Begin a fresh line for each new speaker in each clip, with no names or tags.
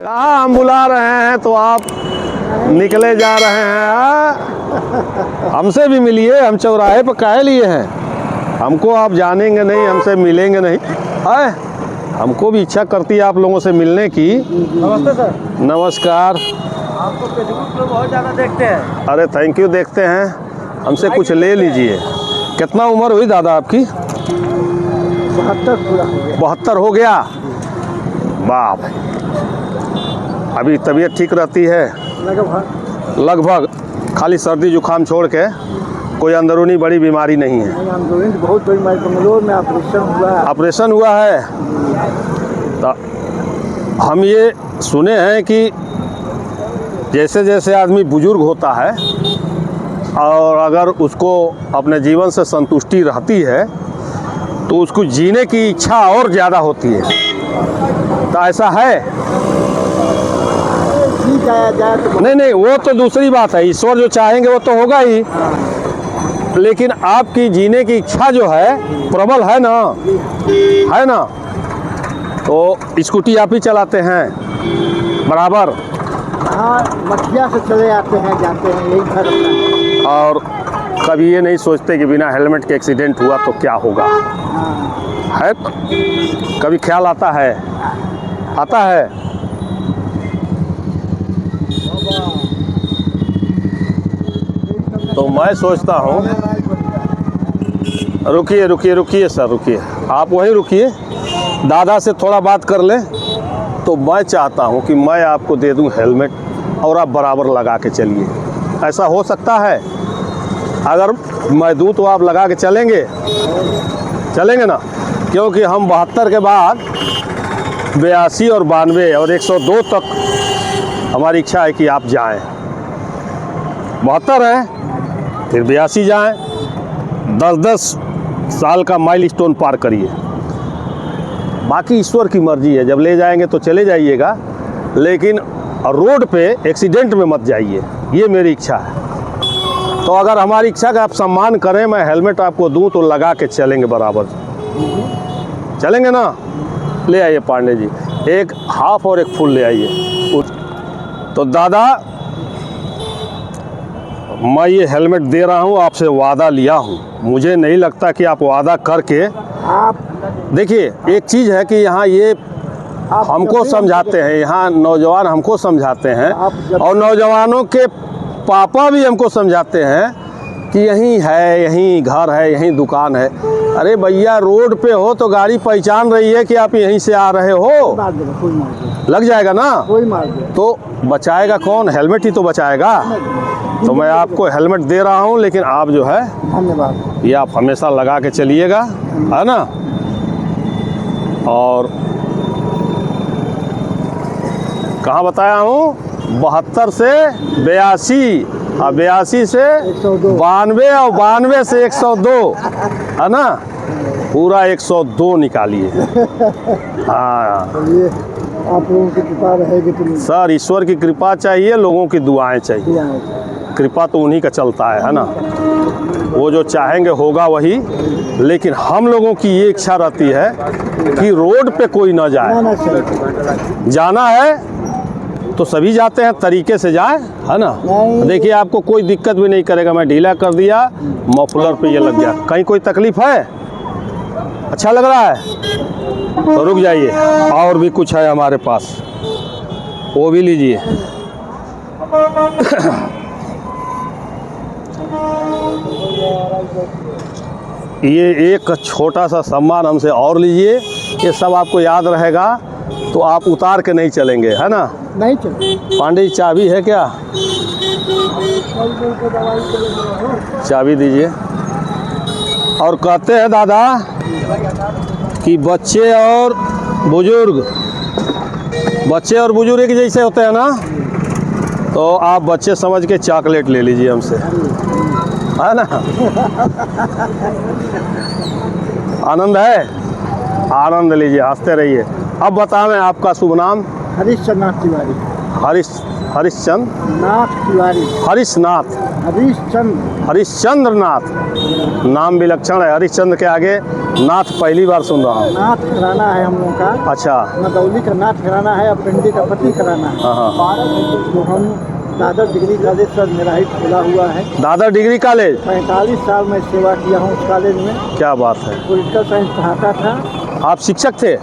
हाँ, हम बुला रहे हैं तो आप निकले जा रहे हैं। हमसे भी मिलिए, हम चौराहे पर काहे लिए हैं? हमको आप जानेंगे नहीं, हमसे मिलेंगे नहीं। है, हमको भी इच्छा करती है आप लोगों से मिलने की।
नमस्ते सर।
नमस्कार।
आपको फेसबुक पे बहुत ज़्यादा देखते हैं।
अरे थैंक यू, देखते हैं। हमसे कुछ ले लीजिए। कितना उम्र हुई दादा आपकी?
72 पूरा हो गया।
72 हो गया? बाप, अभी तबीयत ठीक रहती है? लगभग खाली सर्दी जुकाम छोड़ के कोई अंदरूनी बड़ी बीमारी नहीं है?
अंदरूनी बहुत बड़ी बीमारी, कमजोर में ऑपरेशन हुआ है।
ऑपरेशन हुआ है? तो हम ये सुने हैं कि जैसे जैसे आदमी बुजुर्ग होता है और अगर उसको अपने जीवन से संतुष्टि रहती है तो उसको जीने की इच्छा और ज़्यादा होती है। तो ऐसा है? नहीं, वो तो दूसरी बात है। ईश्वर जो चाहेंगे वो तो होगा ही, लेकिन आपकी जीने की इच्छा जो है प्रबल है ना? तो स्कूटी आप ही चलाते हैं बराबर?
हाँ, मठिया से चले आते हैं, जाते हैं, यही घर अपना।
और कभी ये नहीं सोचते कि बिना हेलमेट के एक्सीडेंट हुआ तो क्या होगा? है, कभी ख्याल आता है? तो मैं सोचता हूँ, रुकिए सर, रुकिए, आप वहीं रुकिए, दादा से थोड़ा बात कर लें। तो मैं चाहता हूँ कि मैं आपको दे दूँ हेलमेट और आप बराबर लगा के चलिए। ऐसा हो सकता है? अगर मैं दूँ तो आप लगा के चलेंगे ना? क्योंकि हम 72 के बाद 82 और 92 और 102 तक हमारी इच्छा है कि आप जाएं। 72 है, फिर 82 जाएं, 10-10 साल का माइलस्टोन पार करिए। बाकी ईश्वर की मर्जी है, जब ले जाएंगे तो चले जाइएगा, लेकिन रोड पे एक्सीडेंट में मत जाइए, ये मेरी इच्छा है। तो अगर हमारी इच्छा का आप सम्मान करें, मैं हेलमेट आपको दूं तो लगा के चलेंगे बराबर? चलेंगे ना? ले आइए पांडे जी, एक हाफ और एक फुल ले आइए। तो दादा, मैं ये हेलमेट दे रहा हूँ, आपसे वादा लिया हूँ। मुझे नहीं लगता कि आप वादा करके
आप
देखिए, एक चीज़ है कि यहाँ ये हमको समझाते हैं, यहाँ नौजवान हमको समझाते हैं और नौजवानों के पापा भी हमको समझाते हैं कि यहीं है, यहीं घर है, यहीं दुकान है। अरे भैया, रोड पे हो तो गाड़ी पहचान रही है कि आप यहीं से आ रहे हो। लग जाएगा ना? तो बचाएगा कौन? हेलमेट ही तो बचाएगा। तो मैं आपको हेलमेट दे रहा हूँ, लेकिन आप जो है,
धन्यवाद,
ये आप हमेशा लगा के चलिएगा, है ना? और कहाँ बताया हूँ? 72 से 82 और 82 से 92 और 92 से 102, है ना? पूरा 102 निकालिए। हाँ,
आप लोगों की कृपा रहेगी तो
सर, ईश्वर की कृपा चाहिए, लोगों की दुआएं चाहिए। कृपा तो उन्हीं का चलता है ना? वो जो चाहेंगे होगा वही, लेकिन हम लोगों की ये इच्छा रहती है कि रोड पे कोई ना जाए। जाना है तो सभी जाते हैं, तरीके से जाए, है ना? देखिए, आपको कोई दिक्कत भी नहीं करेगा। मैं ढीला कर दिया, मफलर पे ये लग गया। कहीं कोई तकलीफ है? अच्छा लग रहा है तो रुक जाइए, और भी कुछ है हमारे पास, वो भी लीजिए। ये एक छोटा सा सामान हमसे और लीजिए, ये सब आपको याद रहेगा, तो आप उतार के नहीं चलेंगे, है ना?
नहीं चले।
पांडे जी, चाबी है क्या? चाबी दीजिए। और कहते हैं दादा कि बच्चे और बुजुर्ग एक जैसे होते हैं ना? तो आप बच्चे समझ के चॉकलेट ले लीजिए हमसे, है ना? आनंद है? आनंद लीजिए, हंसते रहिए। अब बताएं, आपका शुभ नाम?
हरिश्चंद्र तिवारी।
हरिश्चंद्र नाथ। नाम विलक्षण है। हरिश्चंद्र के आगे नाथ पहली बार सुन रहा हूँ।
नाथ घराना है हम लोगों का।
अच्छा।
नदौली का नाथ घराना है और पिंडी का पति घराना है।
हाँ हाँ।
तो हम दादर डिग्री कॉलेज सर मेरा ही खुला हुआ है।
Dadar degree college?
45 साल में सेवा किया हूँ उस कॉलेज में।
क्या बात है।
पॉलिटिकल साइंस पढ़ाता था।
आप शिक्षक थे?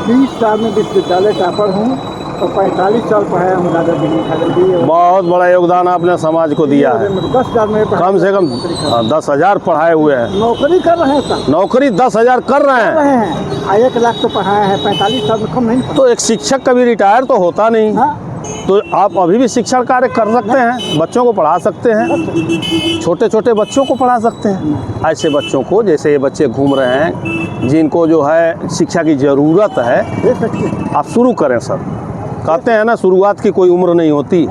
20 साल में विश्वविद्यालय टॉपर हूँ और 45 साल पढ़ाया हूँ दादर डिग्री कॉलेज।
बहुत बड़ा योगदान आपने समाज को दिया है।
10,000 में
कम से कम 10,000 पढ़ाए हुए हैं।
नौकरी कर रहे हैं सर।
नौकरी 10,000 कर रहे हैं।
1 लाख तो पढ़ाया है। 45 साल में कम नहीं पढ़ा।
तो एक शिक्षक कभी रिटायर तो होता नहीं।
हाँ?
तो आप अभी भी शिक्षण कार्य कर सकते हैं, बच्चों को पढ़ा सकते हैं, छोटे छोटे बच्चों को पढ़ा सकते हैं। ऐसे बच्चों को, जैसे ये बच्चे घूम रहे हैं जिनको जो है शिक्षा की ज़रूरत है,
दे सकते हैं।
आप शुरू करें सर। कहते हैं ना, शुरुआत की कोई उम्र नहीं होती।